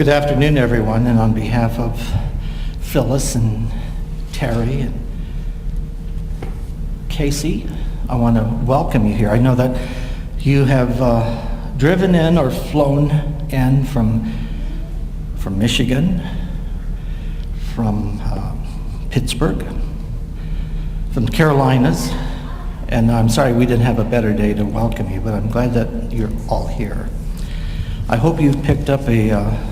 Good afternoon, everyone, and on behalf of Phyllis and Terry and Casey, I want to welcome you here. I know that you have driven in or flown in from Michigan, from Pittsburgh, from the Carolinas, and I'm sorry we didn't have a better day to welcome you, but I'm glad that you're all here. I hope you've picked up a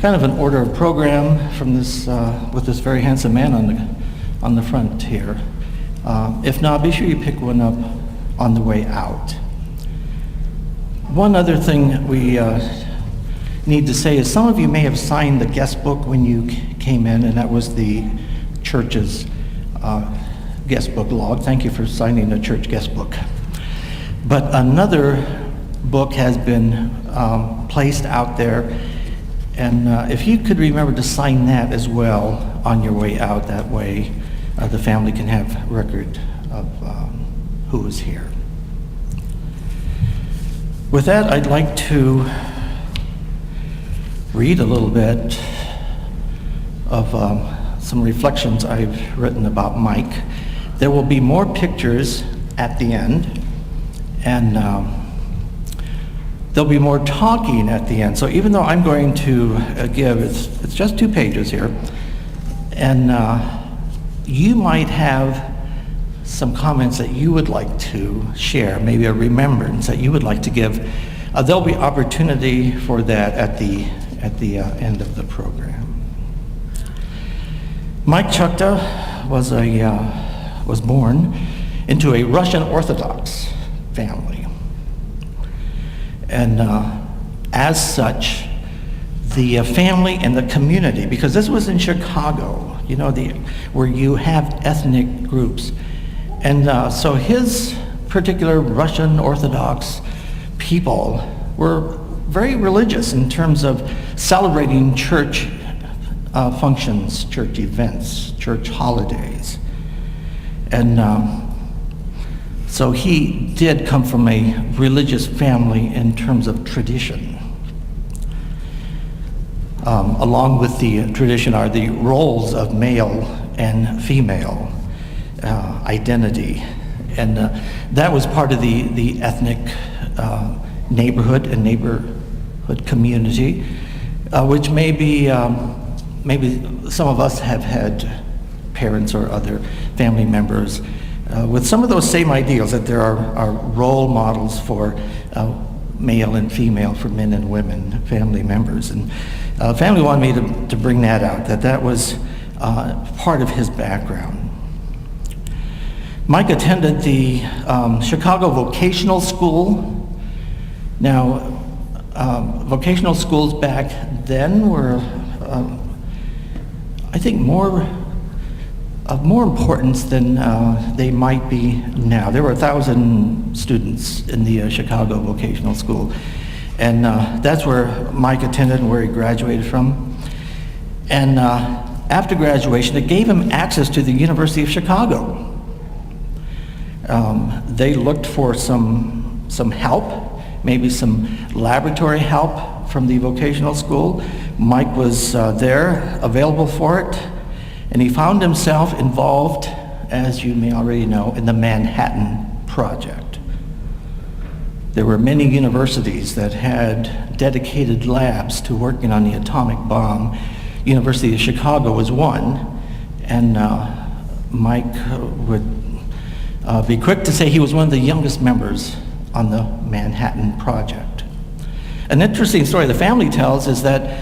kind of an order of program from this with this very handsome man on the front here. If not, be sure you pick one up on the way out. One other thing we need to say is some of you may have signed the guest book when you came in, and that was the church's guest book log. Thank you for signing the church guest book. But another book has been placed out there, and if you could remember to sign that as well on your way out, that way the family can have record of who is here. With that, I'd like to read a little bit of some reflections I've written about Mike. There will be more pictures at the end, and there'll be more talking at the end. So even though I'm going to give, it's just 2 pages here, and you might have some comments that you would like to share, maybe a remembrance that you would like to give. There'll be opportunity for that at the end of the program. Mike Chucta was born into a Russian Orthodox family. And as such, the family and the community, because this was in Chicago, you know, where you have ethnic groups. And so his particular Russian Orthodox people were very religious in terms of celebrating church functions, church events, church holidays. And so he did come from a religious family in terms of tradition. Along with the tradition are the roles of male and female identity. And that was part of the ethnic neighborhood and neighborhood community, which maybe some of us have had parents or other family members with some of those same ideals, that there are role models for male and female, for men and women, family members. And family wanted me to bring that out, that was part of his background. Mike attended the Chicago Vocational School. Now, vocational schools back then were, I think, of more importance than they might be now. There were 1,000 students in the Chicago Vocational School, and that's where Mike attended and where he graduated from. And after graduation, it gave him access to the University of Chicago. They looked for some help, maybe some laboratory help from the vocational school. Mike was there, available for it. And he found himself involved, as you may already know, in the Manhattan Project. There were many universities that had dedicated labs to working on the atomic bomb. University of Chicago was one, and Mike would be quick to say he was one of the youngest members on the Manhattan Project. An interesting story the family tells is that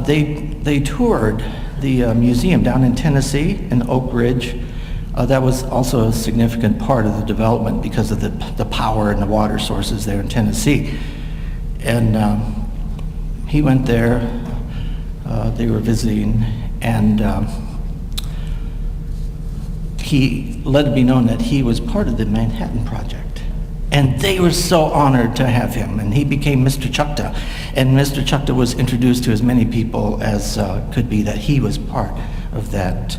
they toured the museum down in Tennessee, in Oak Ridge. That was also a significant part of the development because of the power and the water sources there in Tennessee. And he went there, they were visiting, and he let it be known that he was part of the Manhattan Project. And they were so honored to have him, and he became Mr. Chucta. And Mr. Chucta was introduced to as many people as could be, that he was part of that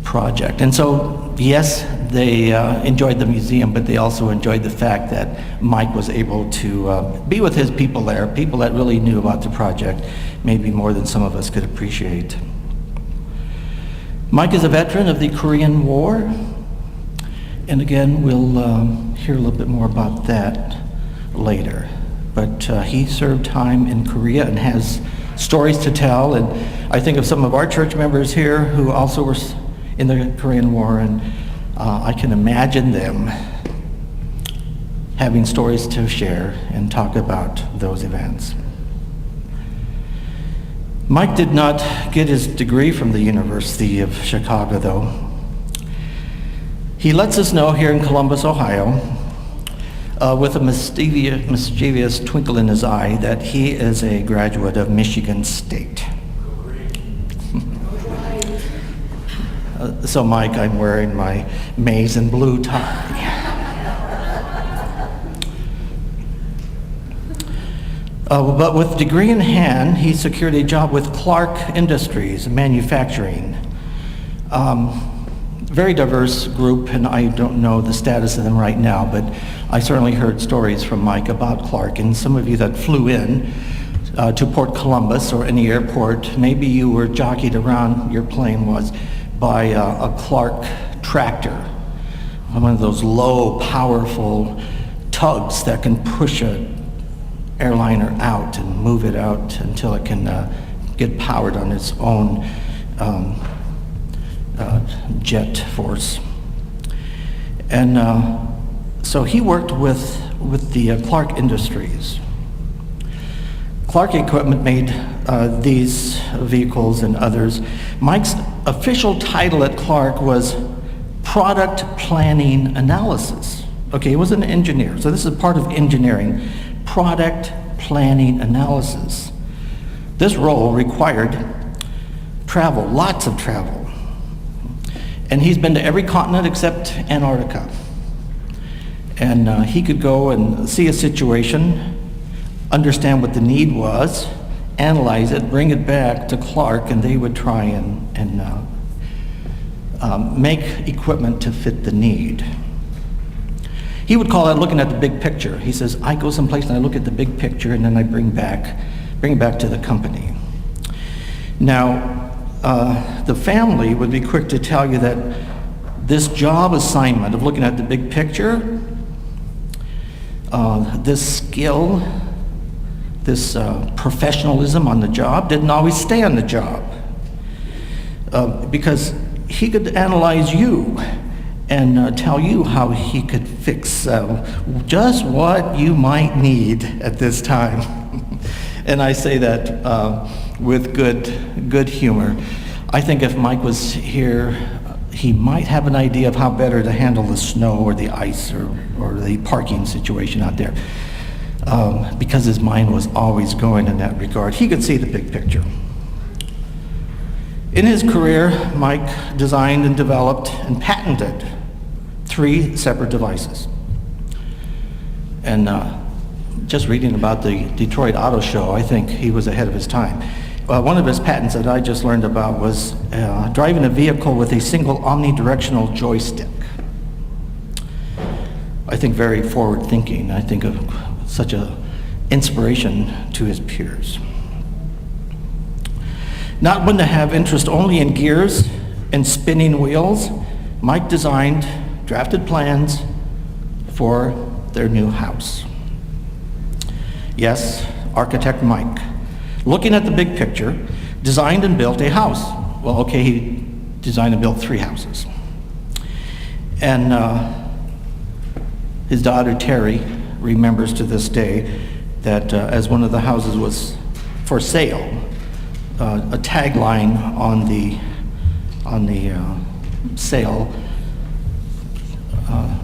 project. And so, yes, they enjoyed the museum, but they also enjoyed the fact that Mike was able to be with his people there, people that really knew about the project, maybe more than some of us could appreciate. Mike is a veteran of the Korean War, and again, we'll hear a little bit more about that later. But he served time in Korea and has stories to tell, and I think of some of our church members here who also were in the Korean War, and I can imagine them having stories to share and talk about those events. Mike did not get his degree from the University of Chicago, though. He lets us know here in Columbus, Ohio, with a mischievous twinkle in his eye, that he is a graduate of Michigan State. So, Mike, I'm wearing my maize and blue tie. But with degree in hand, he secured a job with Clark Industries, manufacturing. Very diverse group, and I don't know the status of them right now, but I certainly heard stories from Mike about Clark. And some of you that flew in to Port Columbus or any airport, maybe you were jockeyed around, your plane was, by a Clark tractor, one of those low, powerful tugs that can push an airliner out and move it out until it can get powered on its own jet force. And so he worked with the Clark Industries. Clark Equipment made these vehicles and others. Mike's official title at Clark was Product Planning Analysis. Okay, he was an engineer, so this is part of engineering. Product Planning Analysis. This role required travel, lots of travel. And he's been to every continent except Antarctica. And he could go and see a situation, understand what the need was, analyze it, bring it back to Clark, and they would try and make equipment to fit the need. He would call that looking at the big picture. He says, I go someplace and I look at the big picture, and then I bring it back to the company. Now, the family would be quick to tell you that this job assignment of looking at the big picture, this skill, this professionalism on the job didn't always stay on the job, because he could analyze you and tell you how he could fix just what you might need at this time. And I say that with good humor. I think if Mike was here, he might have an idea of how better to handle the snow or the ice or the parking situation out there, because his mind was always going in that regard. He could see the big picture. In his career, Mike designed and developed and patented 3 separate devices. And just reading about the Detroit Auto Show, I think he was ahead of his time. One of his patents that I just learned about was driving a vehicle with a single omnidirectional joystick. I think very forward thinking. I think of such an inspiration to his peers. Not one to have interest only in gears and spinning wheels, Mike designed, drafted plans for their new house. Yes, architect Mike, looking at the big picture, designed and built a house. Well, okay, he designed and built 3 houses. And his daughter Terry remembers to this day that as one of the houses was for sale, a tagline on the sale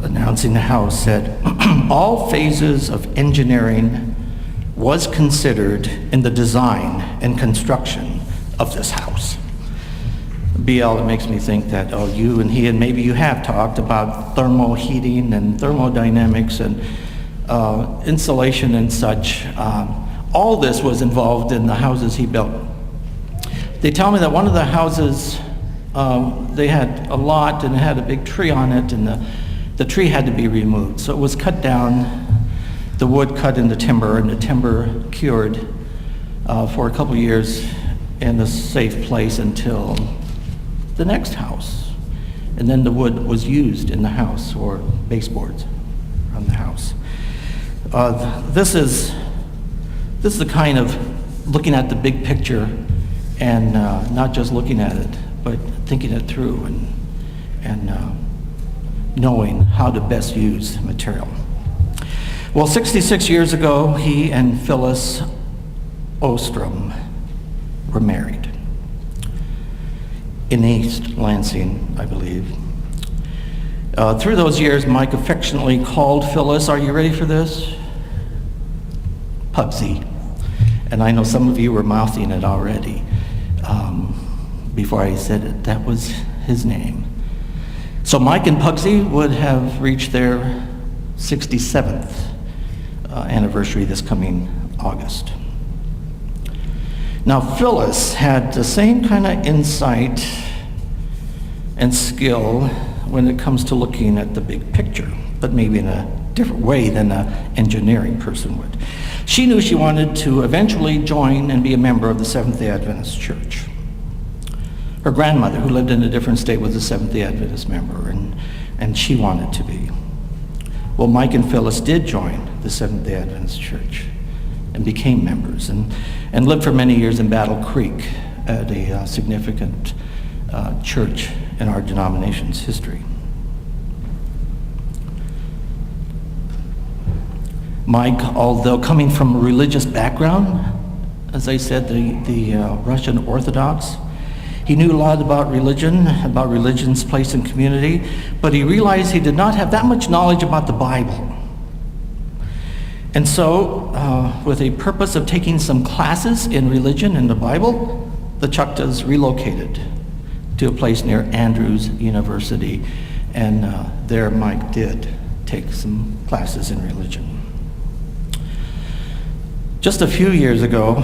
announcing the house said, all phases of engineering was considered in the design and construction of this house. BL, it makes me think that, you and he and maybe you have talked about thermal heating and thermodynamics and insulation and such. All this was involved in the houses he built. They tell me that one of the houses they had a lot and it had a big tree on it, and the tree had to be removed. So it was cut down, the wood cut into timber, and the timber cured for a couple of years in a safe place until the next house. And then the wood was used in the house, or baseboards on the house. This is the kind of looking at the big picture and not just looking at it, but thinking it through and knowing how to best use material. Well, 66 years ago, he and Phyllis Ostrom were married in East Lansing, I believe. Through those years, Mike affectionately called Phyllis, are you ready for this? Pugsy. And I know some of you were mouthing it already before I said it. That was his name. So Mike and Pugsy would have reached their 67th anniversary this coming August. Now, Phyllis had the same kind of insight and skill when it comes to looking at the big picture, but maybe in a different way than an engineering person would. She knew she wanted to eventually join and be a member of the Seventh-day Adventist Church. Her grandmother, who lived in a different state, was a Seventh-day Adventist member, and she wanted to be. Well, Mike and Phyllis did join the Seventh-day Adventist Church and became members and lived for many years in Battle Creek at a significant church in our denomination's history. Mike, although coming from a religious background, as I said, the Russian Orthodox, he knew a lot about religion, about religion's place in community, but he realized he did not have that much knowledge about the Bible. And so, with a purpose of taking some classes in religion and the Bible, the Chuctas relocated to a place near Andrews University, and there Mike did take some classes in religion. Just a few years ago,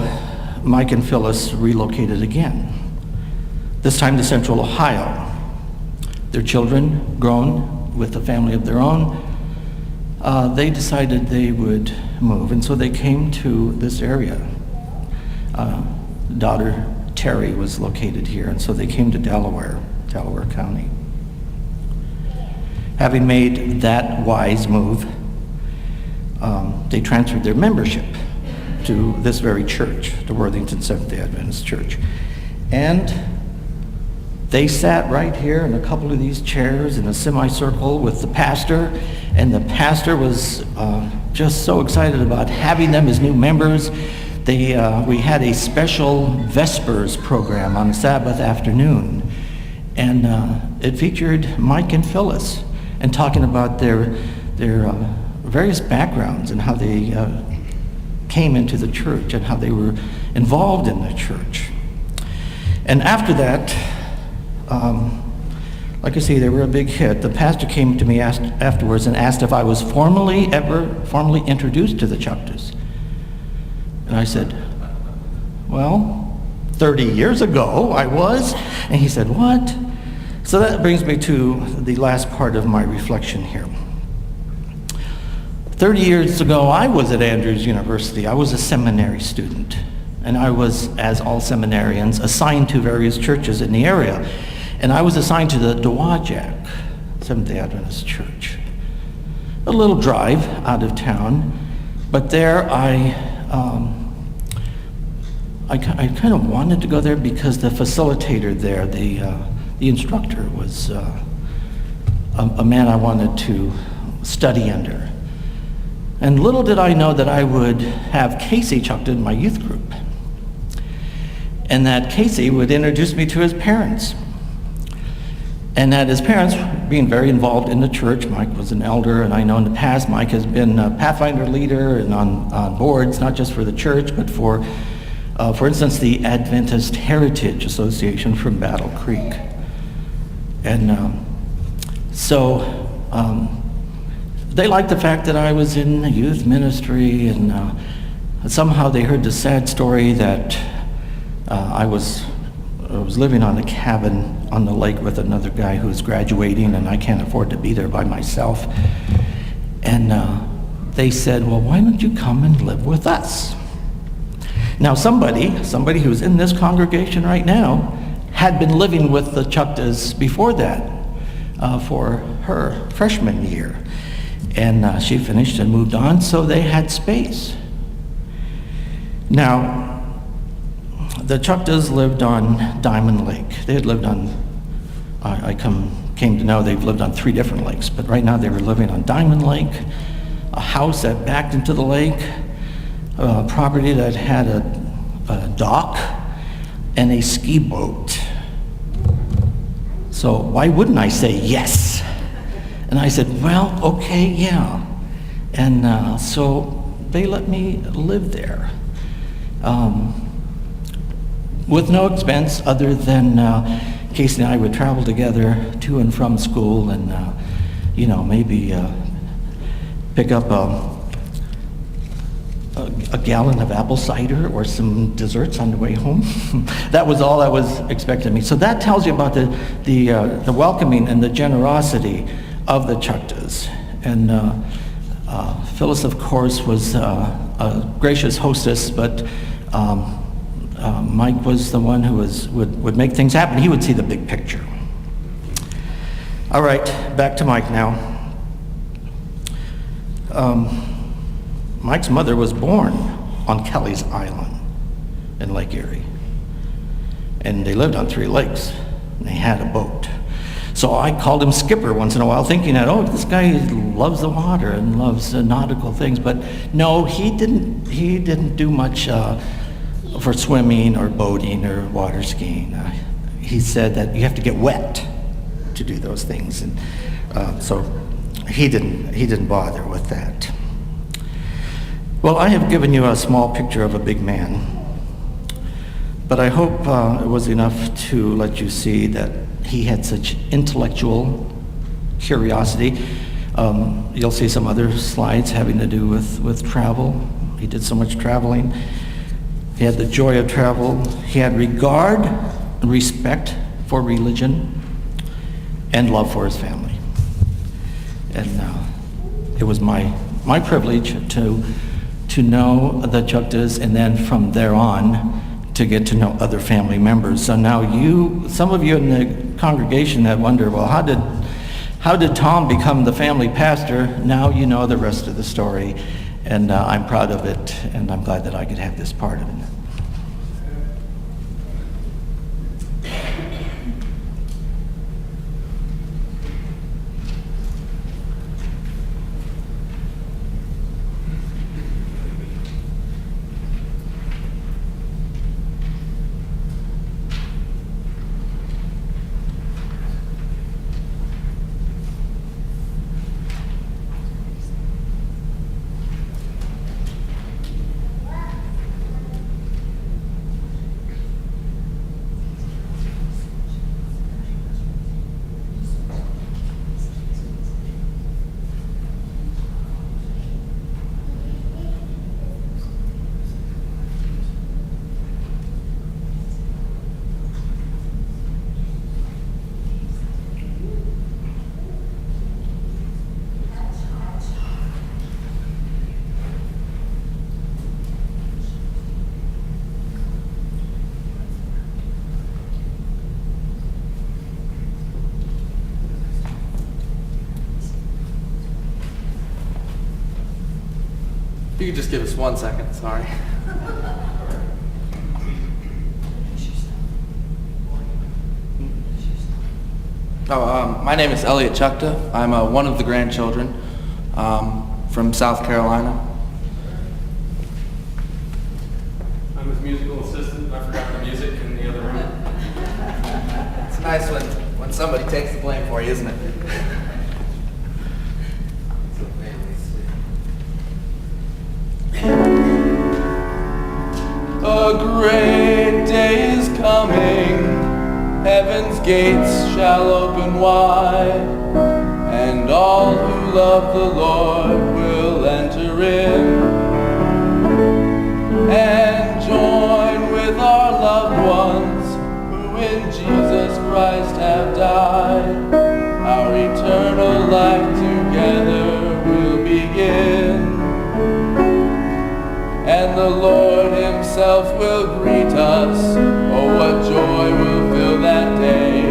Mike and Phyllis relocated again, this time to Central Ohio. Their children, grown with a family of their own, they decided they would move, and so they came to this area. Daughter Terry was located here, and so they came to Delaware County. Having made that wise move, they transferred their membership to this very church, the Worthington Seventh-day Adventist Church. And they sat right here in a couple of these chairs in a semicircle with the pastor, and the pastor was just so excited about having them as new members. We had a special Vespers program on Sabbath afternoon, and it featured Mike and Phyllis, and talking about their various backgrounds and how they came into the church and how they were involved in the church. And after that, like I say, they were a big hit. The pastor came to me afterwards and asked if I was ever formally introduced to the Chuctas. And I said, well, 30 years ago I was. And he said, what? So that brings me to the last part of my reflection here. 30 years ago, I was at Andrews University. I was a seminary student, and I was, as all seminarians, assigned to various churches in the area. And I was assigned to the Dowagiac Seventh-day Adventist Church. A little drive out of town, but there I kind of wanted to go there because the facilitator there, the instructor, was a man I wanted to study under. And little did I know that I would have Casey Chucta in my youth group, and that Casey would introduce me to his parents. And that his parents, being very involved in the church, Mike was an elder, and I know in the past Mike has been a Pathfinder leader and on boards, not just for the church, but for instance, the Adventist Heritage Association from Battle Creek. And so they liked the fact that I was in the youth ministry, and somehow they heard the sad story that I was living on a cabin on the lake with another guy who's graduating, and I can't afford to be there by myself. And they said, well, why don't you come and live with us? Now somebody who's in this congregation right now had been living with the Chuctas before that for her freshman year. And she finished and moved on, so they had space. Now, the Chuctas lived on Diamond Lake. They had lived on, I came to know they've lived on 3 different lakes, but right now they were living on Diamond Lake, a house that backed into the lake, a property that had a dock, and a ski boat. So why wouldn't I say yes? And I said, well, okay, yeah. And so they let me live there. With no expense other than Casey and I would travel together to and from school and, maybe pick up a gallon of apple cider or some desserts on the way home. That was all that was expected of me. So that tells you about the welcoming and the generosity of the Chuctas. And Phyllis, of course, was a gracious hostess, but Mike was the one who would make things happen. He would see the big picture. All right, back to Mike now. Mike's mother was born on Kelly's Island in Lake Erie. And they lived on 3 lakes, and they had a boat. So I called him Skipper once in a while, thinking that, this guy loves the water and loves nautical things. But no, he didn't do much for swimming or boating or water skiing. He said that you have to get wet to do those things, and so he didn't bother with that. Well, I have given you a small picture of a big man, but I hope it was enough to let you see that he had such intellectual curiosity. You'll see some other slides having to do with travel. He did so much traveling. He had the joy of travel. He had regard and respect for religion and love for his family. And it was my privilege to know the Chuctas, and then from there on to get to know other family members. So now some of you in the congregation that wonder, well, how did Tom become the family pastor? Now you know the rest of the story, and I'm proud of it, and I'm glad that I could have this part of it. You could just give us 1 second, sorry. My name is Elliot Chucta. I'm one of the grandchildren from South Carolina. I'm his musical assistant. I forgot the music in the other room. It's nice when somebody takes the blame for you, isn't it? A great day is coming, heaven's gates shall open wide, and all who love the Lord will enter in, and join with our loved ones who in Jesus Christ Christ have died, our eternal life together will begin. And the Lord himself will greet us. Oh, what joy will fill that day,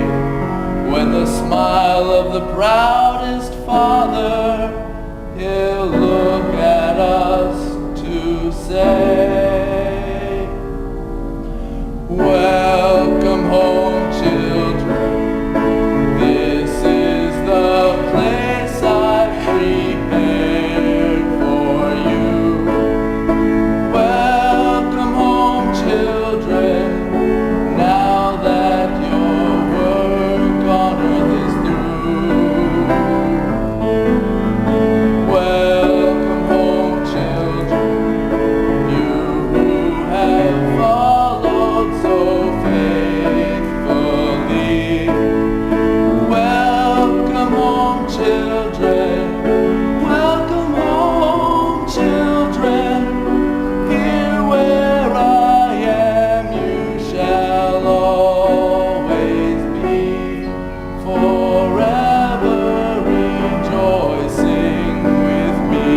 when the smile of the proudest Father, he'll look at us to say, welcome home, children. This is the place I've prepared for you. Welcome home, children, now that your work on earth is through. Welcome home, children, you who have followed so faithfully. Welcome home, children. Welcome home, children. Here where I am, you shall always be, forever rejoicing with me.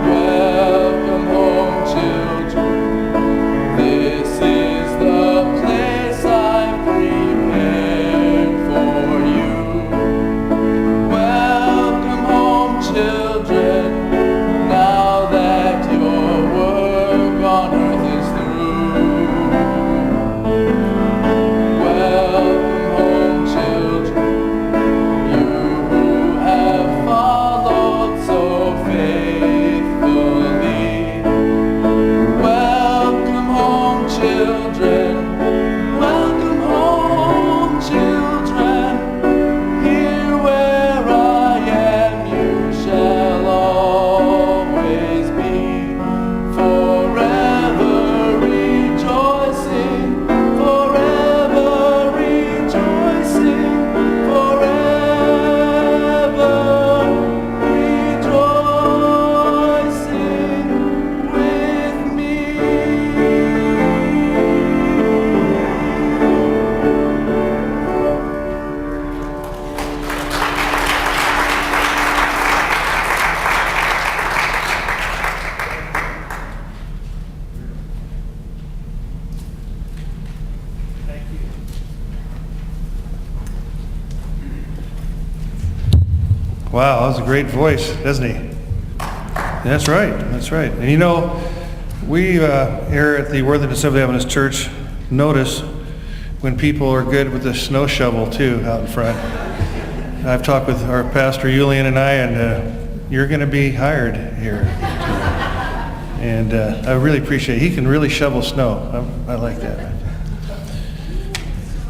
Welcome home, children. This is the place I've prepared for you. Welcome home, children, now that your work on earth is through. Welcome home, children, you who have followed so faithfully. Welcome home, children. Welcome home, children. Here where I am, you shall always be, forever rejoicing, forever rejoicing, forever rejoicing with me. Wow, that was a great voice, doesn't he? That's right, that's right. And you know, we here at the Worthington Seventh Adventist Church notice when people are good with the snow shovel too out in front. I've talked with our pastor Julian and I, and you're going to be hired here. And I really appreciate it. He can really shovel snow. I like that.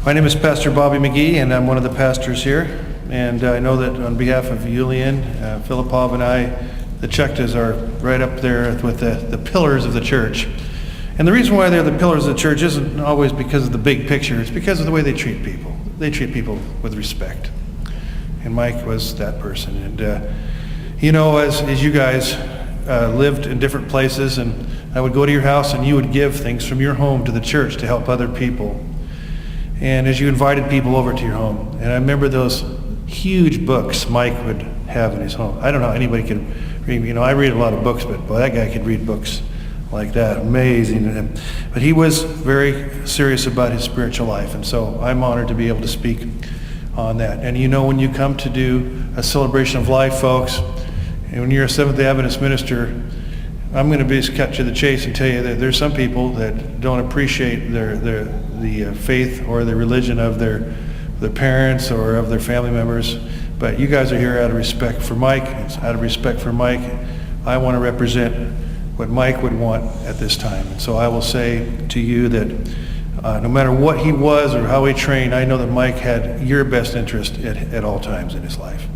My name is Pastor Bobby McGee, and I'm one of the pastors here. And I know that on behalf of Julian, Filipov, and I, the Chuctas are right up there with the pillars of the church. And the reason why they're the pillars of the church isn't always because of the big picture. It's because of the way they treat people. They treat people with respect. And Mike was that person. And you know, as you guys lived in different places, and I would go to your house and you would give things from your home to the church to help other people. And as you invited people over to your home, and I remember those huge books Mike would have in his home. I don't know how anybody can read. You know, I read a lot of books, but boy, that guy could read books like that. Amazing. But he was very serious about his spiritual life, and so I'm honored to be able to speak on that. And you know, when you come to do a celebration of life, folks, and when you're a Seventh-day Adventist minister, I'm going to be cut to the chase and tell you that there's some people that don't appreciate the faith or the religion of their parents or of their family members. But you guys are here out of respect for Mike. It's out of respect for Mike. I want to represent what Mike would want at this time. And so I will say to you that no matter what he was or how he trained, I know that Mike had your best interest at all times in his life.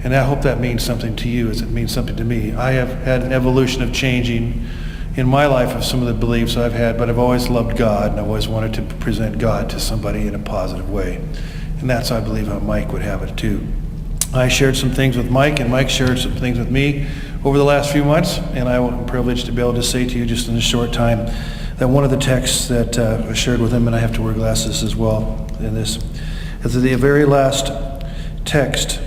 And I hope that means something to you as it means something to me. I have had an evolution of changing in my life of some of the beliefs I've had, but I've always loved God, and I've always wanted to present God to somebody in a positive way. And that's, I believe, how Mike would have it too. I shared some things with Mike, and Mike shared some things with me over the last few months, and I'm privileged to be able to say to you just in a short time that one of the texts that I shared with him, and I have to wear glasses as well in this, is the very last text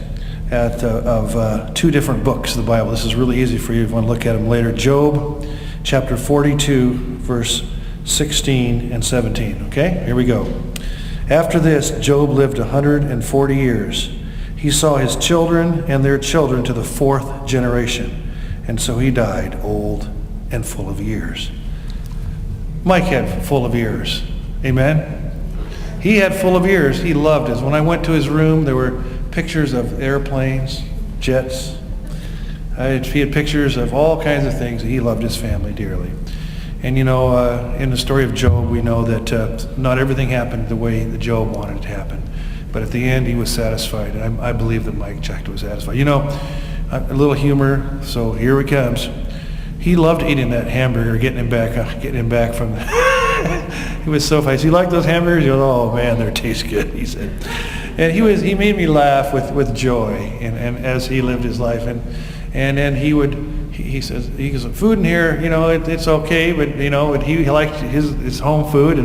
of two different books of the Bible. This is really easy for you if you want to look at them later. Job chapter 42, verse 16 and 17. Okay, here we go. After this, Job lived 140 years. He saw his children and their children to the fourth generation, and so he died old and full of years. Mike had full of years. Amen? He had full of years. He loved us. When I went to his room, there were pictures of airplanes, jets. He had pictures of all kinds of things. He loved his family dearly. And you know, in the story of Job, we know that not everything happened the way that Job wanted it to happen. But at the end, he was satisfied. And I believe that Mike Chucta was satisfied. You know, a little humor, so here it comes. He loved eating that hamburger, getting him back from the he was so funny. You like those hamburgers? You go, oh man, they taste good, he said. And he made me laugh with joy and as he lived his life. And then he says, food in here, you know, it's okay, but you know, he liked his home food,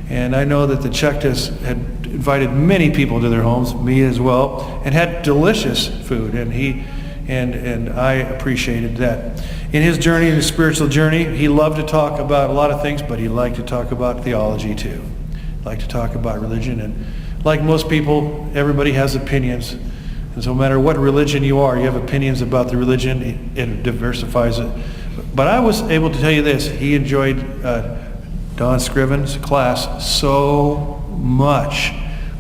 and I know that the Chuctas had invited many people to their homes, me as well, and had delicious food, and I appreciated that. In his journey, in his spiritual journey, he loved to talk about a lot of things, but he liked to talk about theology too. He liked to talk about religion, and like most people, everybody has opinions. And so no matter what religion you are, you have opinions about the religion. It diversifies it. But I was able to tell you this. He enjoyed Don Scriven's class so much.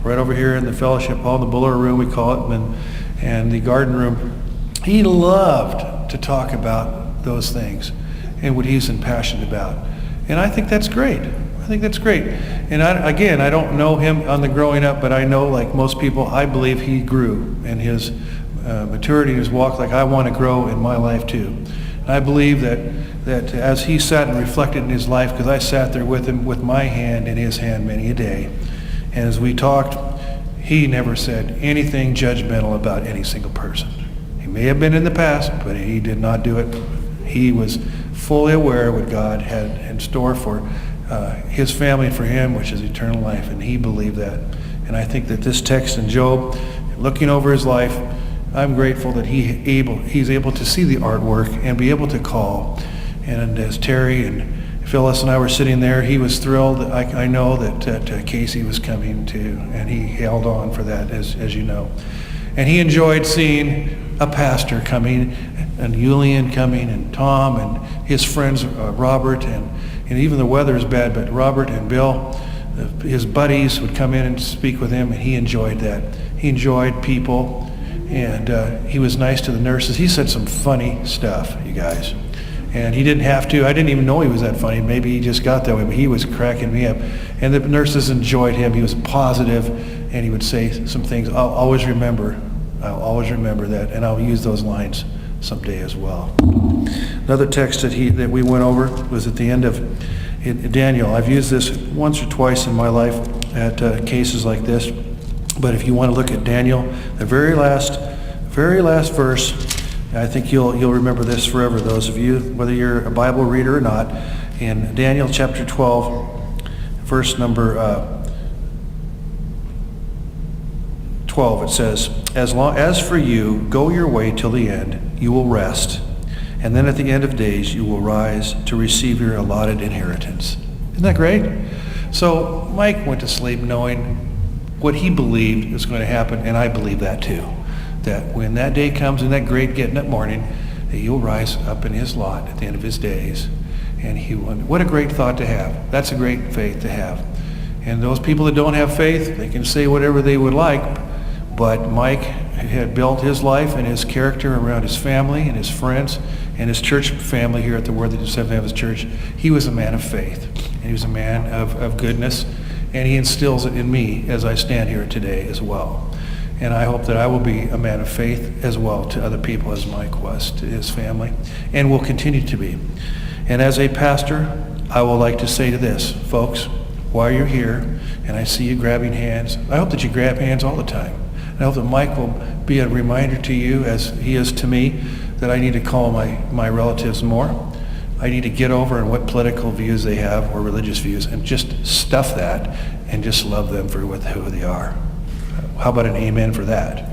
Right over here in the fellowship hall, the Buller room we call it, and the garden room. He loved to talk about those things and what he's passionate about. And I think that's great. And I don't know him on the growing up, but I know, like most people, I believe he grew in his maturity, his walk, like I want to grow in my life too. And I believe that as he sat and reflected in his life, because I sat there with him with my hand in his hand many a day, and as we talked, he never said anything judgmental about any single person. He may have been in the past, but he did not do it. He was fully aware of what God had in store for his family, for him, which is eternal life, and he believed that. And I think that this text in Job, looking over his life, I'm grateful that he's able to see the artwork and be able to call. And as Terry and Phyllis and I were sitting there, he was thrilled. I know that Casey was coming too, and he held on for that, as you know. And he enjoyed seeing a pastor coming, and Julian coming, and Tom, and his friends, Robert, and even the weather is bad, but Robert and Bill, his buddies would come in and speak with him, and he enjoyed that. He enjoyed people, and he was nice to the nurses. He said some funny stuff, you guys. And he didn't have to. I didn't even know he was that funny. Maybe he just got that way, but he was cracking me up. And the nurses enjoyed him. He was positive, and he would say some things. I'll always remember that, and I'll use those lines someday as well. Another text that we went over was at the end of Daniel. I've used this once or twice in my life at cases like this, but if you want to look at Daniel, the very last verse, I think you'll remember this forever, those of you, whether you're a Bible reader or not. In Daniel chapter 12, verse number 12, it says, as for you, go your way till the end, you will rest. And then at the end of days, you will rise to receive your allotted inheritance. Isn't that great? So Mike went to sleep knowing what he believed was going to happen, and I believe that too. That when that day comes, in that great getting up morning, that you'll rise up in his lot at the end of his days. And what a great thought to have. That's a great faith to have. And those people that don't have faith, they can say whatever they would like, but Mike had built his life and his character around his family and his friends and his church family here at the Worthington Seventh Adventist Church. He was a man of faith, and he was a man of goodness, and he instills it in me as I stand here today as well. And I hope that I will be a man of faith as well to other people as Mike was to his family, and will continue to be. And as a pastor, I would like to say to this, folks, while you're here, and I see you grabbing hands, I hope that you grab hands all the time. I hope that Mike will be a reminder to you, as he is to me, that I need to call my relatives more. I need to get over on what political views they have or religious views and just stuff that and just love them for who they are. How about an amen for that?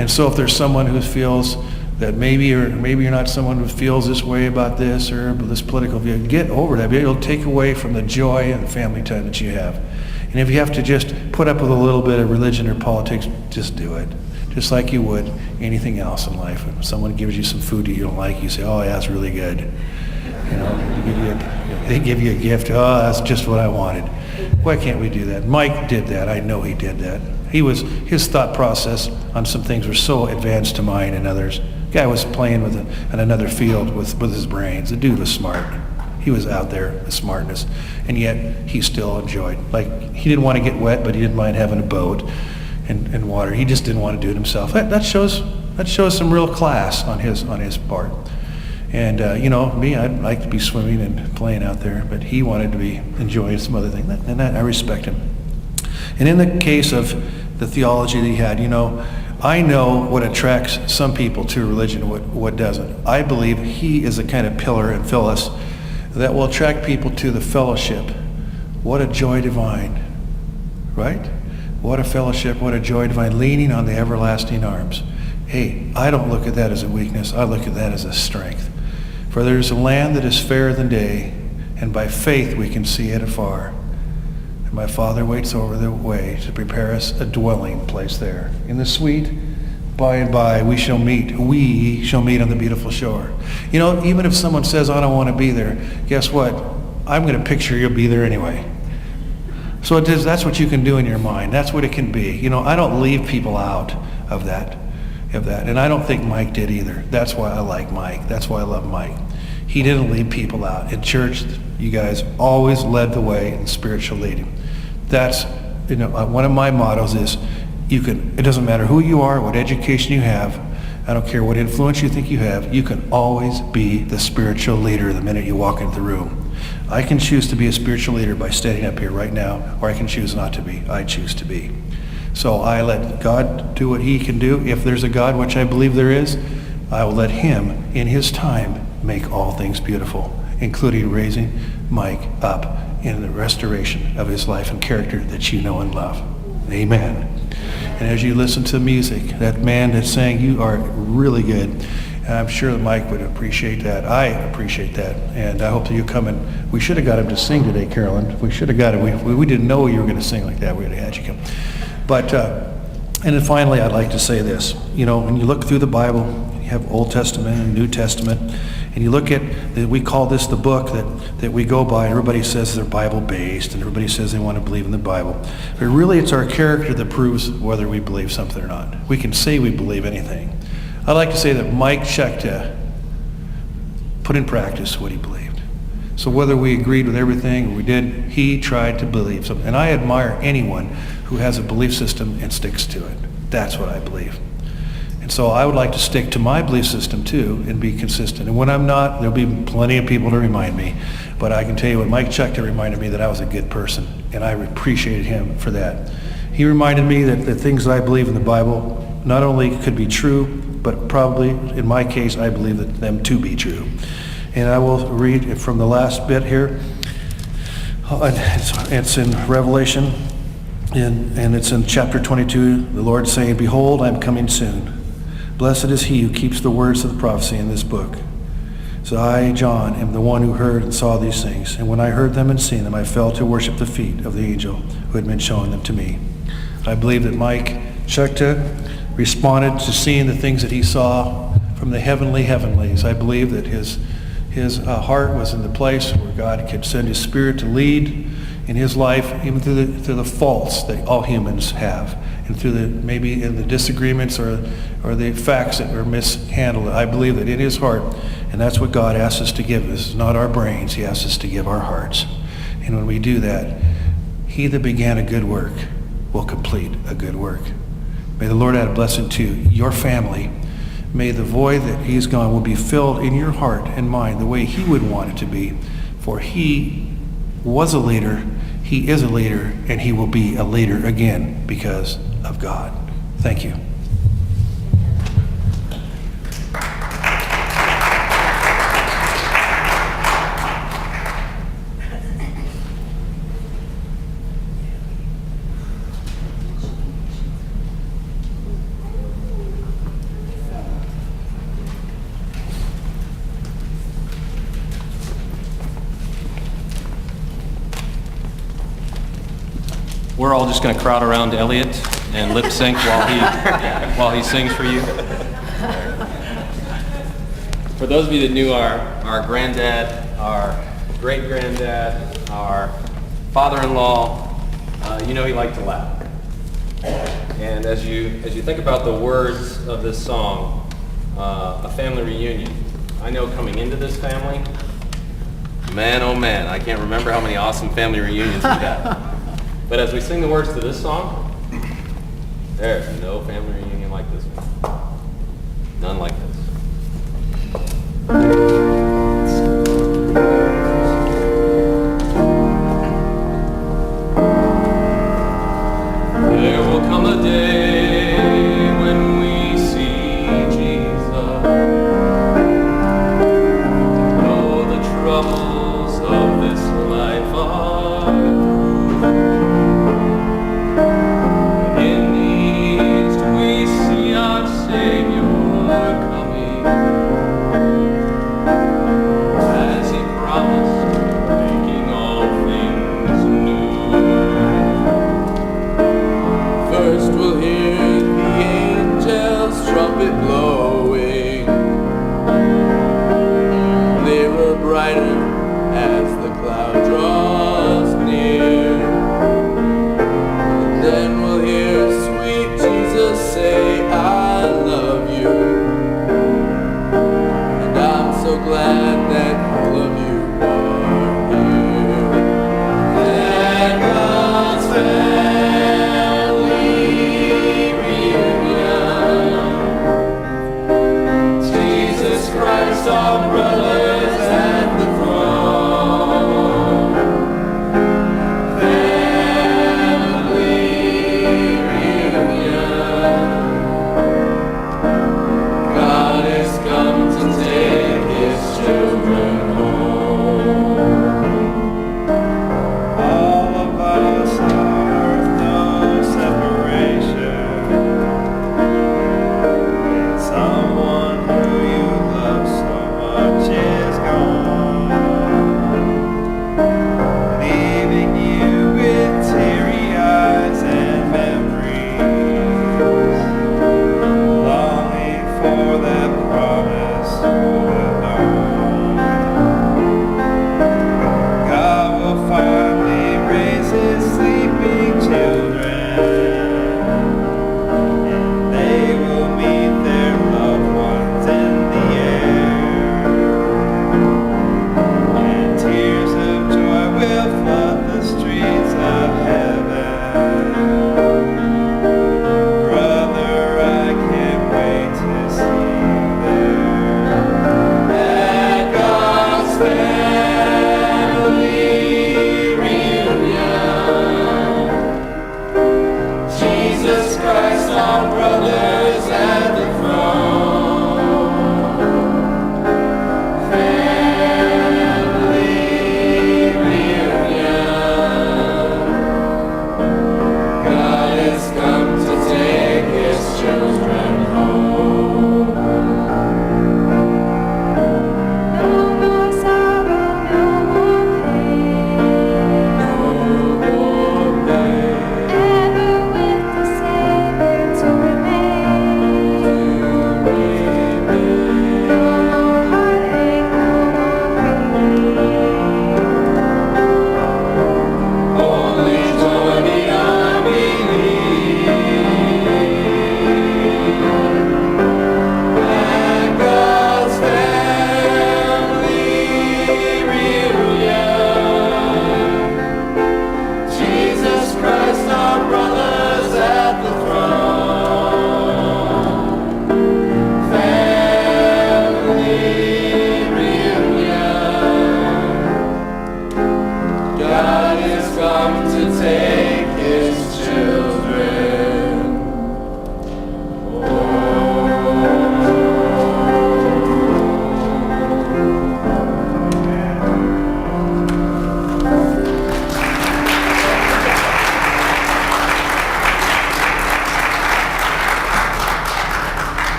And so if there's someone who feels that maybe you're not someone who feels this way about this or this political view, get over that. It'll take away from the joy and the family time that you have. And if you have to just put up with a little bit of religion or politics, just do it. Just like you would anything else in life. If someone gives you some food that you don't like, you say, oh, yeah, that's really good. You know, they give you a gift. Oh, that's just what I wanted. Why can't we do that? Mike did that. I know he did that. His thought process on some things were so advanced to mine and others. Guy was playing in another field with his brains. The dude was smart. He was out there, the smartness, and yet he still enjoyed. Like, he didn't want to get wet, but he didn't mind having a boat and water. He just didn't want to do it himself. That shows some real class on his part. And me, I'd like to be swimming and playing out there, but he wanted to be enjoying some other thing, and I respect him. And in the case of the theology that he had, I know what attracts some people to religion, what doesn't. I believe he is the kind of pillar in Phyllis that will attract people to the fellowship. What a joy divine, right? What a fellowship, what a joy divine, leaning on the everlasting arms. Hey, I don't look at that as a weakness. I look at that as a strength. For there is a land that is fairer than day, and by faith we can see it afar. And my Father waits over the way to prepare us a dwelling place there. In the sweet by and by we shall meet on the beautiful shore. Even if someone says, I don't want to be there, guess what? I'm going to picture you'll be there anyway. So that's what you can do in your mind. That's what it can be. I don't leave people out of that. And I don't think Mike did either. That's why I like Mike. That's why I love Mike. He didn't leave people out. In church, you guys always led the way in spiritual leading. That's, one of my mottos is, it doesn't matter who you are, what education you have, I don't care what influence you think you have, you can always be the spiritual leader the minute you walk into the room. I can choose to be a spiritual leader by standing up here right now, or I can choose not to be. I choose to be. So I let God do what he can do. If there's a God, which I believe there is, I will let him, in his time, make all things beautiful, including raising Mike up in the restoration of his life and character that you know and love. Amen. And as you listen to music, that man that's saying, you are really good. And I'm sure that Mike would appreciate that. I appreciate that. And I hope that you come and we should have got him to sing today, Carolyn. We should have got him. We didn't know you were going to sing like that. We would have had you come. But, and then finally, I'd like to say this. When you look through the Bible, you have Old Testament and New Testament, and you look at, we call this the book that we go by. Everybody says they're Bible-based, and everybody says they want to believe in the Bible. But really, it's our character that proves whether we believe something or not. We can say we believe anything. I'd like to say that Mike Chucta put in practice what he believed. So whether we agreed with everything or we did, he tried to believe something. And I admire anyone who has a belief system and sticks to it. That's what I believe. And so I would like to stick to my belief system too and be consistent. And when I'm not, there'll be plenty of people to remind me. But I can tell you what Mike Chucta reminded me, that I was a good person. And I appreciated him for that. He reminded me that the things that I believe in the Bible not only could be true, but probably, in my case, I believe that them to be true. And I will read from the last bit here. It's in Revelation, and it's in chapter 22. The Lord saying, behold, I'm coming soon. Blessed is he who keeps the words of the prophecy in this book. So I, John, am the one who heard and saw these things. And when I heard them and seen them, I fell to worship the feet of the angel who had been showing them to me. I believe that Mike Chucta responded to seeing the things that he saw from the heavenlies. I believe that his heart was in the place where God could send his Spirit to lead in his life, even through the faults that all humans have, and through maybe in the disagreements or the facts that were mishandled. I believe that in his heart, and that's what God asks us to give us, not our brains. He asks us to give our hearts. And when we do that, he that began a good work will complete a good work. May the Lord add a blessing to your family. May the void that he's gone will be filled in your heart and mind the way he would want it to be. For he was a leader, he is a leader, and he will be a leader again because of God. Thank you. we're all just going to crowd around Elliot and lip sync while he sings for you. For those of you that knew our granddad, our great-granddad, our father-in-law, you know he liked to laugh. And as you think about the words of this song, a family reunion, I know coming into this family, man, oh man, I can't remember how many awesome family reunions we had. But as we sing the words to this song, there's no family reunion like this one. None like this. There will come a day when we see Jesus. Though the troubles of this life are through, in the east we see our Savior coming, as He promised, making all things new. First we'll hear the angels' trumpet blowing, clearer, brighter as the cloud draws near. And then we'll hear sweet Jesus say, I love you. And I'm so glad that all of you are here. There comes family reunion. Jesus Christ, our brothers at the throne. Family reunion. God is come to take His children home. All of us are no separation. Someone who you love so much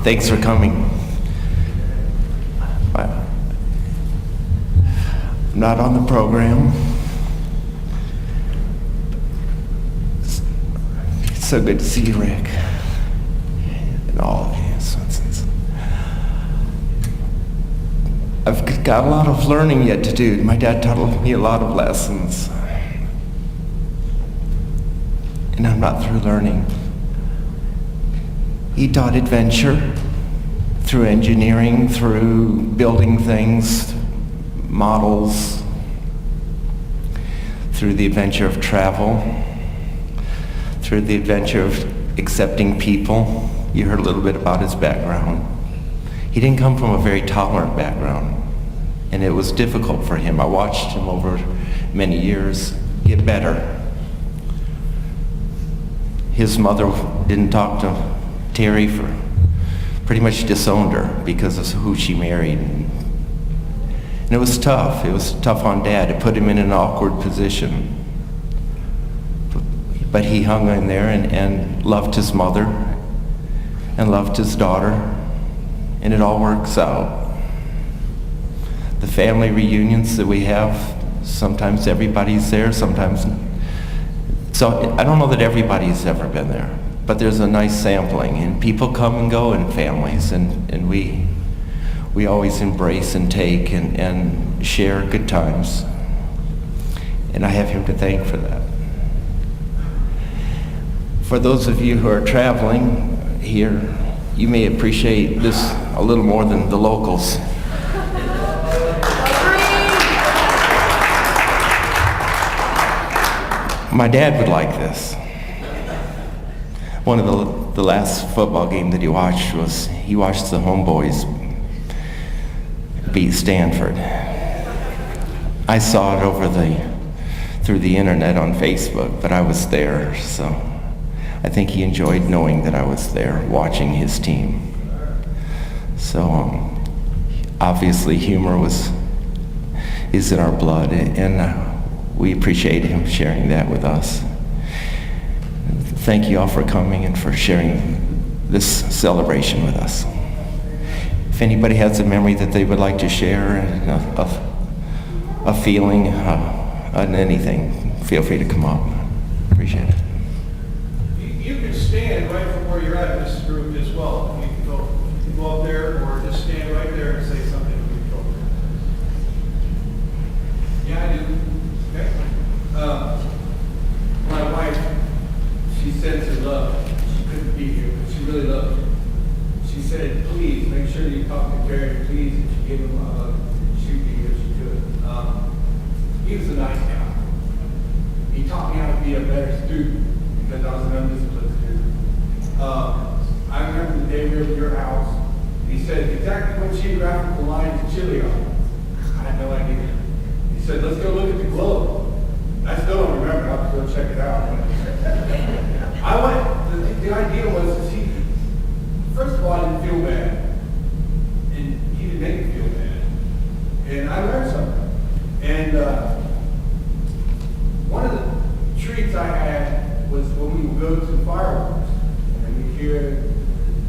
Thanks for coming. I'm not on the program. It's so good to see you, Rick, and all of you. I've got a lot of learning yet to do. My dad taught me a lot of lessons, and I'm not through learning. He taught adventure through engineering, through building things, models, through the adventure of travel, through the adventure of accepting people. You heard a little bit about his background. He didn't come from a very tolerant background, and it was difficult for him. I watched him over many years get better. His mother didn't talk to Terry for pretty much disowned her because of who she married. And it was tough. It was tough on Dad. It put him in an awkward position. But he hung in there and loved his mother and loved his daughter, and it all works out. The family reunions that we have, sometimes everybody's there, sometimes. So I don't know that everybody's ever been there, but there's a nice sampling, and people come and go in families, and we always embrace and take and share good times. And I have him to thank for that. For those of you who are traveling here, you may appreciate this a little more than the locals. My dad would like this. One of the last football game that he watched the Homeboys beat Stanford. I saw it through the internet on Facebook, but I was there, so I think he enjoyed knowing that I was there watching his team. So obviously humor is in our blood, and we appreciate him sharing that with us. Thank you all for coming and for sharing this celebration with us. If anybody has a memory that they would like to share, a feeling, on anything, feel free to come up. Appreciate it. You can stand right from where you're at in this group as well. You can go up there, or just stand right there and say something. Yeah, I do. Okay. My wife, she sends her love. She couldn't be here, but she really loved him. She said, please make sure you talk to Jerry, please, and she gave him a hug. She'd be here if she could. He was a nice guy. He taught me how to be a better student because I was an undisciplined student. I remember the day we were at your house, and he said exactly what geographical lines Chile are. I had no idea. He said, let's go look at the globe. I still don't remember. I'll have to go check it out. I went, the idea was to see, first of all, I didn't feel bad. And he didn't make me feel bad. And I learned something. And one of the treats I had was when we would go to fireworks and we'd hear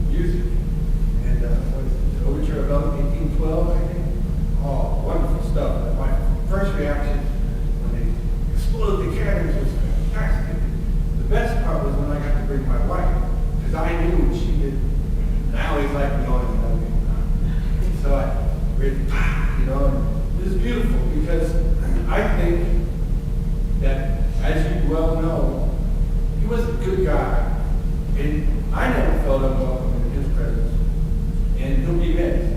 music. And what is it, the Overture of 1812, I think? Oh, wonderful stuff. My first reaction when they exploded the cannons was fantastic. The best part was when I got to bring my wife, because I knew what she did. And I always liked going to know. So I really, it was beautiful because I think that, as you well know, he was a good guy. And I never felt unwelcome in his presence. And he'll be missed.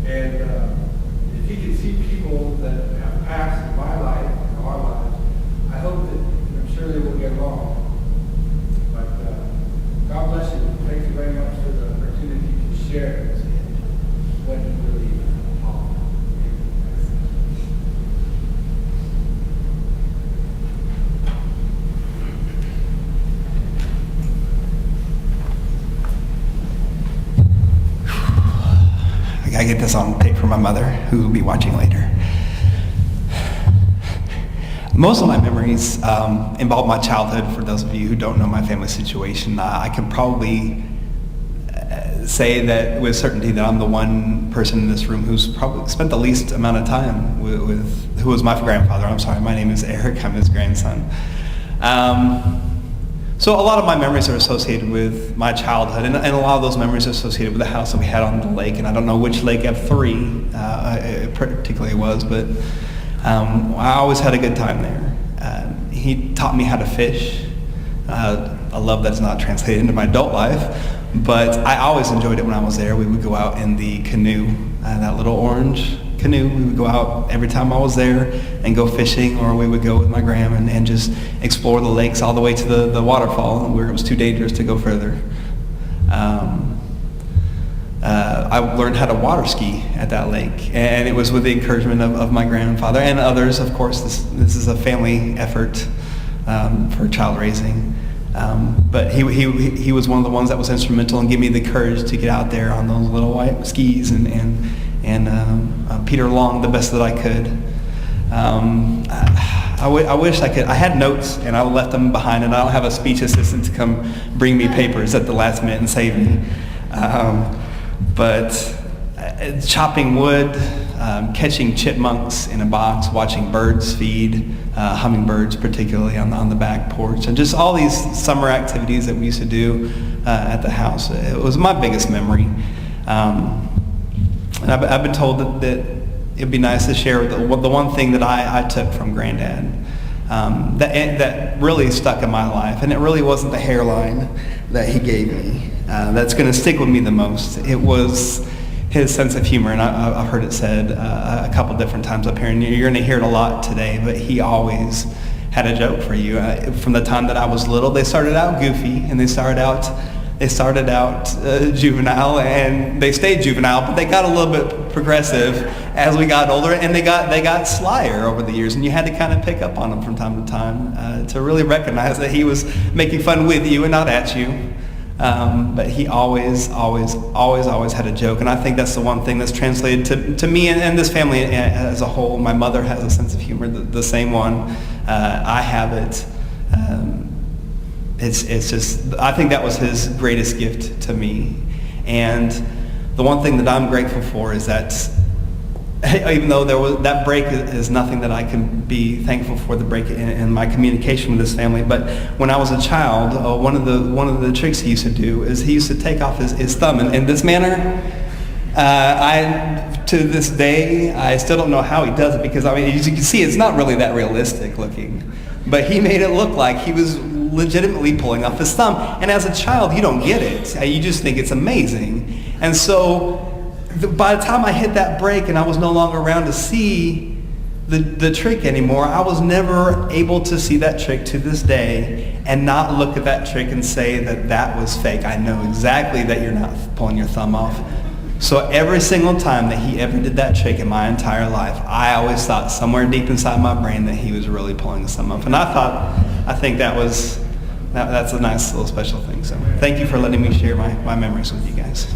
And if he can see people that have passed in my life, in our lives, I hope that, I'm sure they will get along. But God bless you. Thank you very much for the opportunity to share what you really are. I gotta get this on tape for my mother, who will be watching later. Most of my memories involve my childhood. For those of you who don't know my family situation, I can probably say that with certainty that I'm the one person in this room who's probably spent the least amount of time with who was my grandfather. I'm sorry, my name is Eric. I'm his grandson. So a lot of my memories are associated with my childhood, and a lot of those memories are associated with the house that we had on the lake. And I don't know which lake of three it particularly was, but I always had a good time there. He taught me how to fish. A love that's not translated into my adult life, but I always enjoyed it when I was there. We would go out in the canoe, that little orange canoe. We would go out every time I was there and go fishing, or we would go with my grandma and just explore the lakes all the way to the waterfall where it was too dangerous to go further. I learned how to water ski at that lake, and it was with the encouragement of my grandfather and others. Of course, this is a family effort for child raising. But he was one of the ones that was instrumental in giving me the courage to get out there on those little white skis and Peter along the best that I could. I wish I could. I had notes and I left them behind, and I don't have a speech assistant to come bring me papers at the last minute and save me. But chopping wood, catching chipmunks in a box, watching birds feed, hummingbirds particularly on the back porch, and just all these summer activities that we used to do at the house. It was my biggest memory. And I've been told that it'd be nice to share the one thing that I took from Granddad that really stuck in my life, and it really wasn't the hairline that he gave me that's going to stick with me the most. It was his sense of humor, and I've heard it said a couple different times up here, and you're going to hear it a lot today, but he always had a joke for you. From the time that I was little, they started out goofy, and they started out juvenile, and they stayed juvenile, but they got a little bit progressive as we got older, and they got slyer over the years, and you had to kind of pick up on them from time to time to really recognize that he was making fun with you and not at you. But he always had a joke, and I think that's the one thing that's translated to me and this family as a whole. My mother has a sense of humor, the same one. I have it. It's just, I think that was his greatest gift to me. And the one thing that I'm grateful for is that even though that break is nothing that I can be thankful for, the break in my communication with this family, but when I was a child, one of the tricks he used to do is he used to take off his thumb in this manner. To this day, I still don't know how he does it, because I mean, as you can see, it's not really that realistic looking, but he made it look like he was legitimately pulling off his thumb. And as a child, you don't get it. You just think it's amazing. And so by the time I hit that break and I was no longer around to see the trick anymore, I was never able to see that trick to this day and not look at that trick and say that was fake. I know exactly that you're not pulling your thumb off. So every single time that he ever did that trick in my entire life, I always thought somewhere deep inside my brain that he was really pulling his thumb off. And I think that's a nice little special thing. So thank you for letting me share my memories with you guys.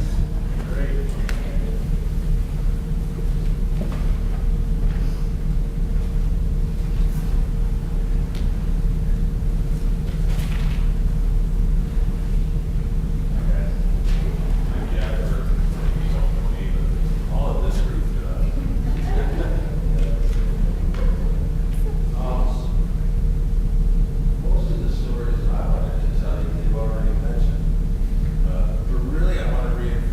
Really, I want to reinforce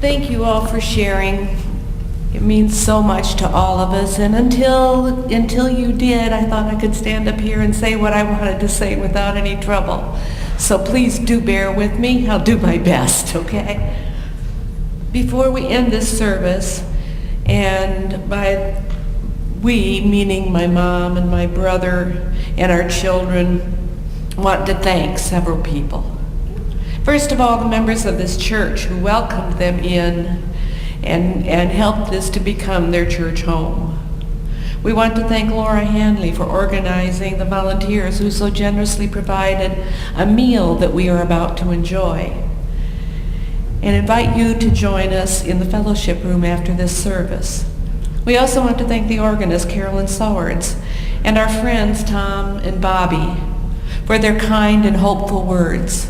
Thank you all for sharing. It means so much to all of us, and until you did, I thought I could stand up here and say what I wanted to say without any trouble. So please do bear with me. I'll do my best, okay? Before we end this service, and by we, meaning my mom and my brother and our children, want to thank several people. First of all, the members of this church who welcomed them in and helped this to become their church home. We want to thank Laura Hanley for organizing the volunteers who so generously provided a meal that we are about to enjoy, and invite you to join us in the fellowship room after this service. We also want to thank the organist, Carolyn Sowards, and our friends, Tom and Bobby, for their kind and hopeful words.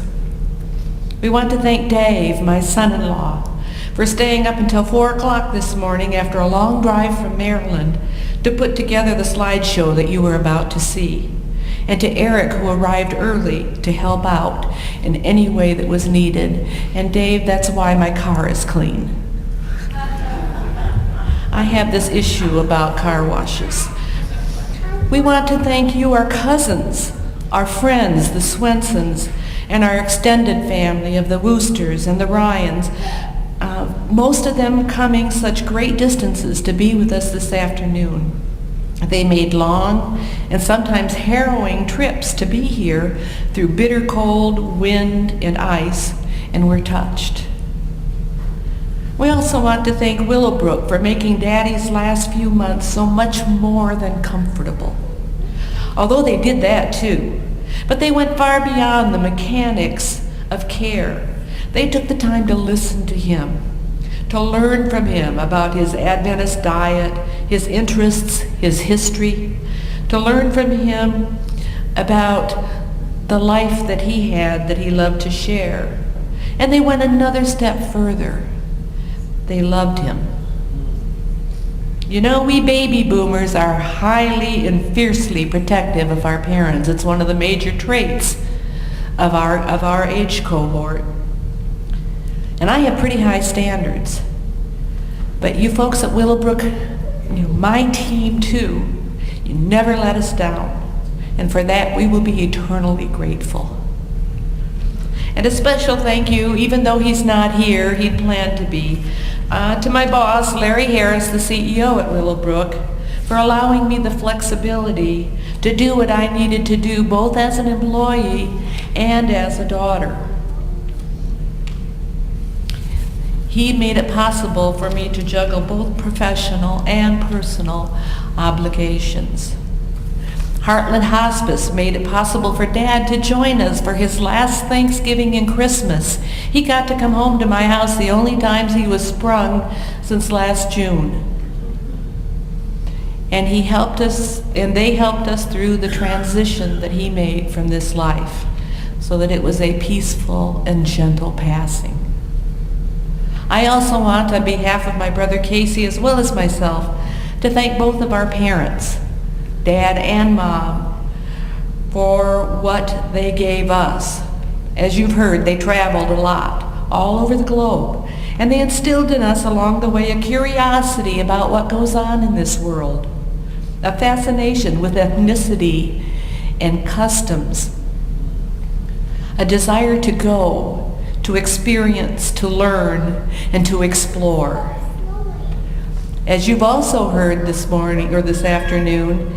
We want to thank Dave, my son-in-law, for staying up until 4 o'clock this morning after a long drive from Maryland to put together the slideshow that you were about to see, and to Eric, who arrived early to help out in any way that was needed. And Dave, that's why my car is clean. I have this issue about car washes. We want to thank you, our cousins, our friends, the Swensons, and our extended family of the Woosters and the Ryans, most of them coming such great distances to be with us this afternoon. They made long and sometimes harrowing trips to be here through bitter cold, wind, and ice, and we're touched. We also want to thank Willowbrook for making Daddy's last few months so much more than comfortable. Although they did that too, but they went far beyond the mechanics of care. They took the time to listen to him, to learn from him about his Adventist diet, his interests, his history, to learn from him about the life that he had that he loved to share. And they went another step further. They loved him. You know, we baby boomers are highly and fiercely protective of our parents. It's one of the major traits of our age cohort. And I have pretty high standards. But you folks at Willowbrook, my team too, you never let us down. And for that, we will be eternally grateful. And a special thank you, even though he's not here, he'd planned to be, to my boss, Larry Harris, the CEO at Willowbrook, for allowing me the flexibility to do what I needed to do, both as an employee and as a daughter. He made it possible for me to juggle both professional and personal obligations. Heartland Hospice made it possible for Dad to join us for his last Thanksgiving and Christmas. He got to come home to my house the only times he was sprung since last June. And he helped us, and they helped us through the transition that he made from this life, so that it was a peaceful and gentle passing. I also want, on behalf of my brother Casey, as well as myself, to thank both of our parents, Dad and Mom, for what they gave us. As you've heard, they traveled a lot, all over the globe, and they instilled in us along the way a curiosity about what goes on in this world, a fascination with ethnicity and customs, a desire to go, to experience, to learn, and to explore. As you've also heard this morning or this afternoon,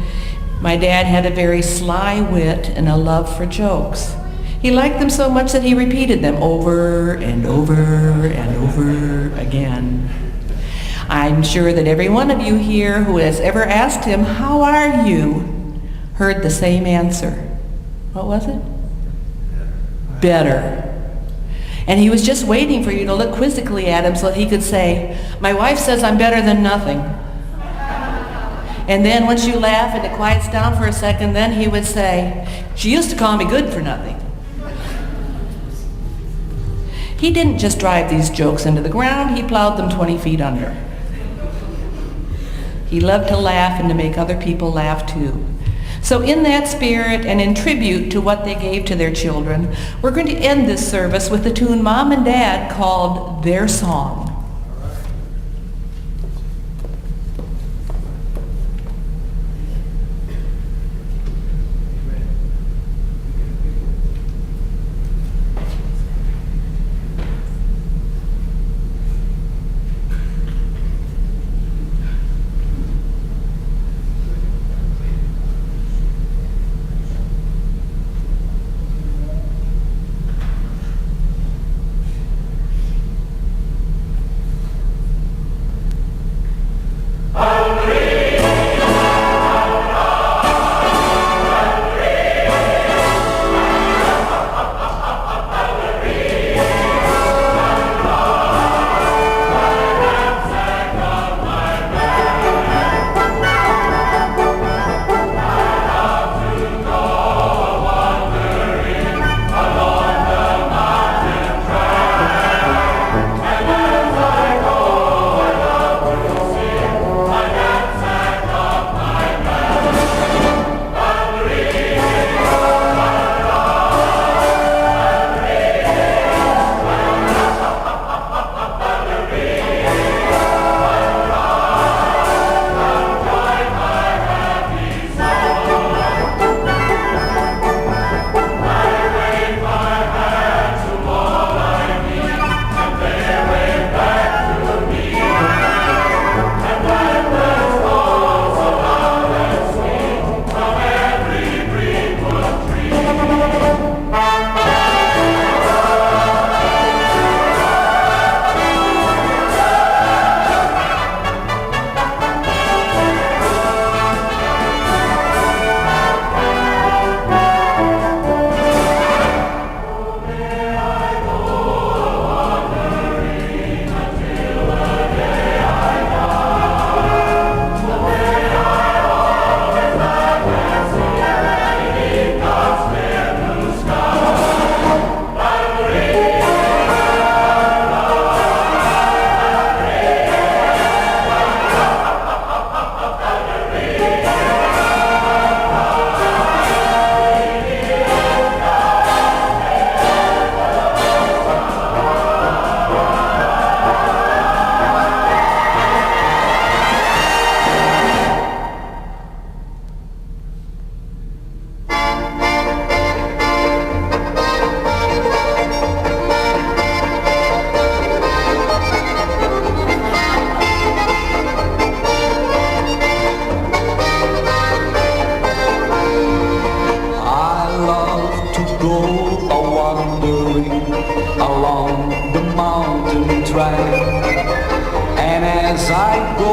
my dad had a very sly wit and a love for jokes. He liked them so much that he repeated them over and over and over again. I'm sure that every one of you here who has ever asked him, "How are you?" heard the same answer. What was it? Better. And he was just waiting for you to look quizzically at him so he could say, "My wife says I'm better than nothing." And then once you laugh and it quiets down for a second, then he would say, "She used to call me good for nothing." He didn't just drive these jokes into the ground, he plowed them 20 feet under. He loved to laugh and to make other people laugh too. So in that spirit and in tribute to what they gave to their children, we're going to end this service with the tune Mom and Dad called Their Song.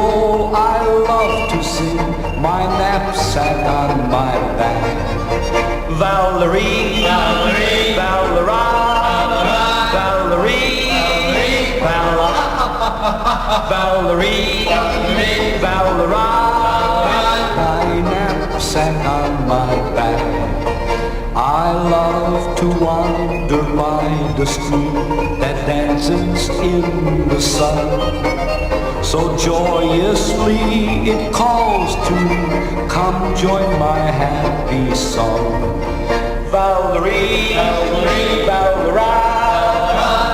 go, I love to sing, my knapsack on my back. Valerie, Valerie, Valera, Valerie, Valera, Valerie, Valera, my knapsack on my back. I love to wander by the stream that dances in the sun. So joyously it calls to me, come join my happy song. Valerie, Valerie, Valera,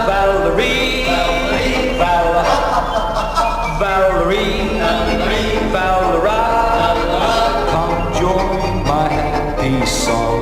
Valerie, Valera, Valerie, Valera, come join my happy song.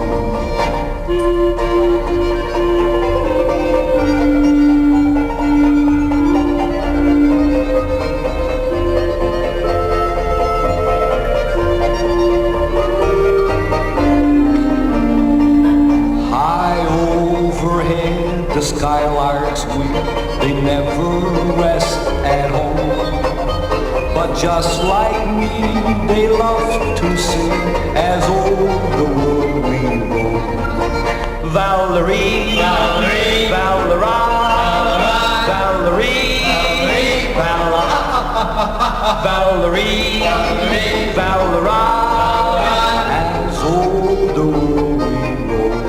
The skylarks weep, they never rest at home. But just like me, they love to sing as over the world we roam. Valerie, Valerie, Valera, Valerie, Valera, Valerie, Valera, as over the world we roam.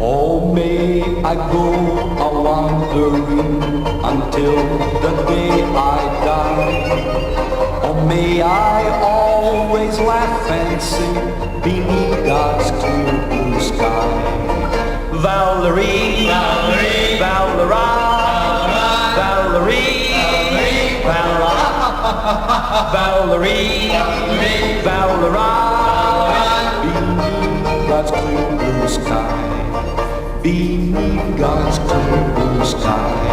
Oh, may I go a-wandering until the day I die. Oh, may I always laugh and sing beneath God's clear blue sky. Valerie, Valerie, Valera, Valerie, Valera, Valerie, Valera, beneath God's clear blue sky. Beneath God's clear blue sky.